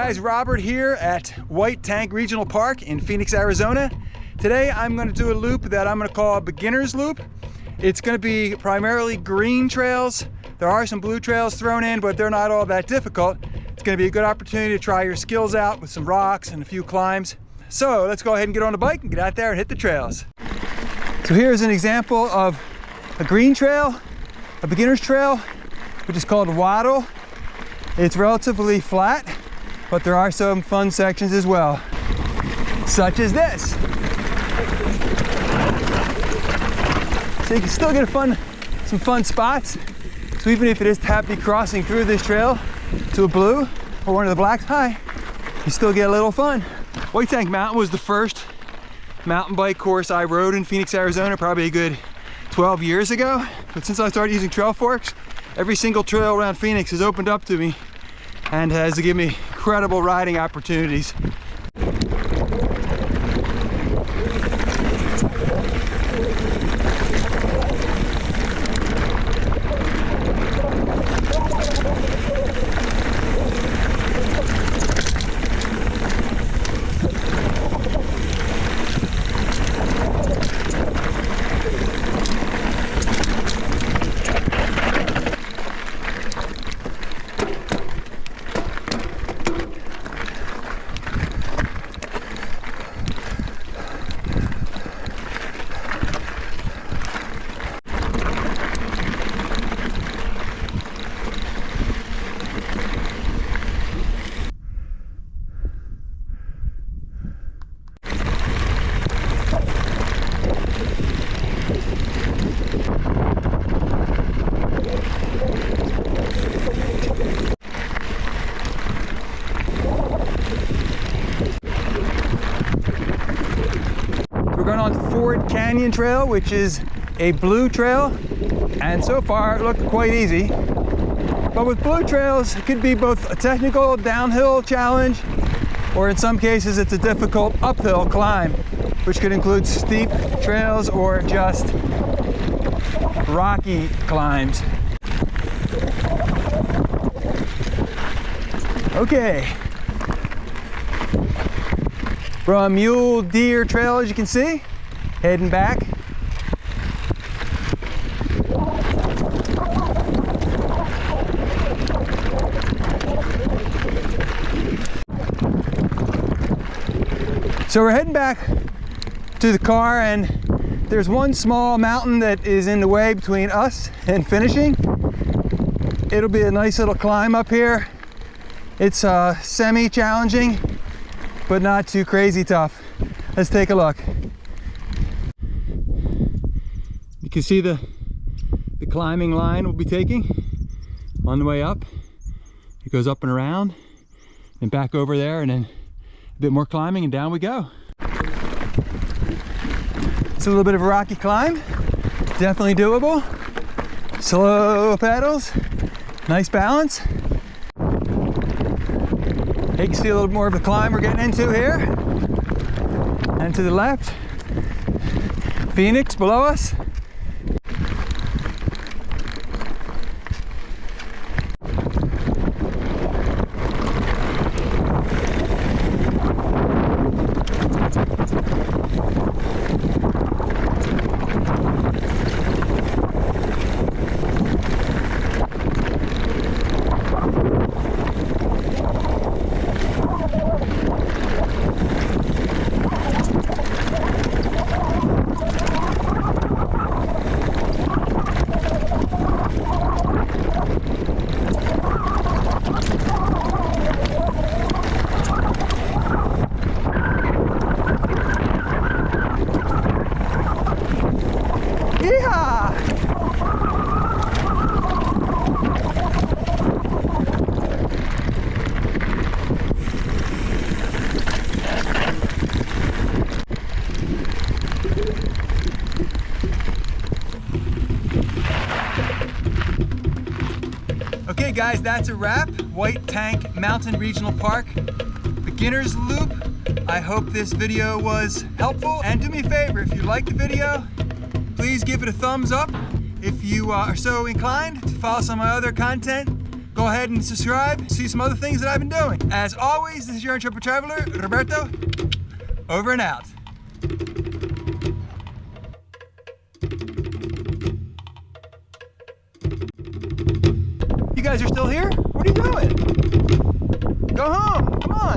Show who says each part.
Speaker 1: guys, Robert here at White Tank Regional Park in Phoenix, Arizona. Today I'm going to do a loop that I'm going to call a beginner's loop. It's going to be primarily green trails. There are some blue trails thrown in, but they're not all that difficult. It's going to be a good opportunity to try your skills out with some rocks and a few climbs. So let's go ahead and get on the bike and get out there and hit the trails. So here's an example of a green trail, a beginner's trail, which is called Waterloo. It's relatively flat, but there are some fun sections as well, such as this. So you can still get some fun spots. So even if it is happy crossing through this trail to a blue or one of the blacks, you still get a little fun. White Tank Mountain was the first mountain bike course I rode in Phoenix, Arizona, probably a good 12 years ago. But since I started using trail forks, every single trail around Phoenix has opened up to me and has given me incredible riding opportunities. We're going on to Ford Canyon Trail, which is a blue trail, and so far it looked quite easy. But with blue trails, it could be both a technical downhill challenge, or in some cases it's a difficult uphill climb, which could include steep trails or just rocky climbs. Okay. From Mule Deer Trail, as you can see, heading back. So we're heading back to the car, and there's one small mountain that is in the way between us and finishing. It'll be a nice little climb up here. It's semi-challenging, but not too crazy tough. Let's take a look. You can see the climbing line we'll be taking on the way up. It goes up and around and back over there, and then a bit more climbing, and down we go. It's a little bit of a rocky climb, definitely doable. Slow pedals, nice balance. You can see a little more of the climb we're getting into here. And to the left, Phoenix below us. Okay guys, that's a wrap. White Tank Mountain Regional Park beginner's loop. I hope this video was helpful, and do me a favor, if you liked the video, please give it a thumbs up. If you are so inclined to follow some of my other content, go ahead and subscribe, see some other things that I've been doing. As always, this is your intrepid traveler, Roberto, over and out. You guys are still here? What are you doing? Go home, come on.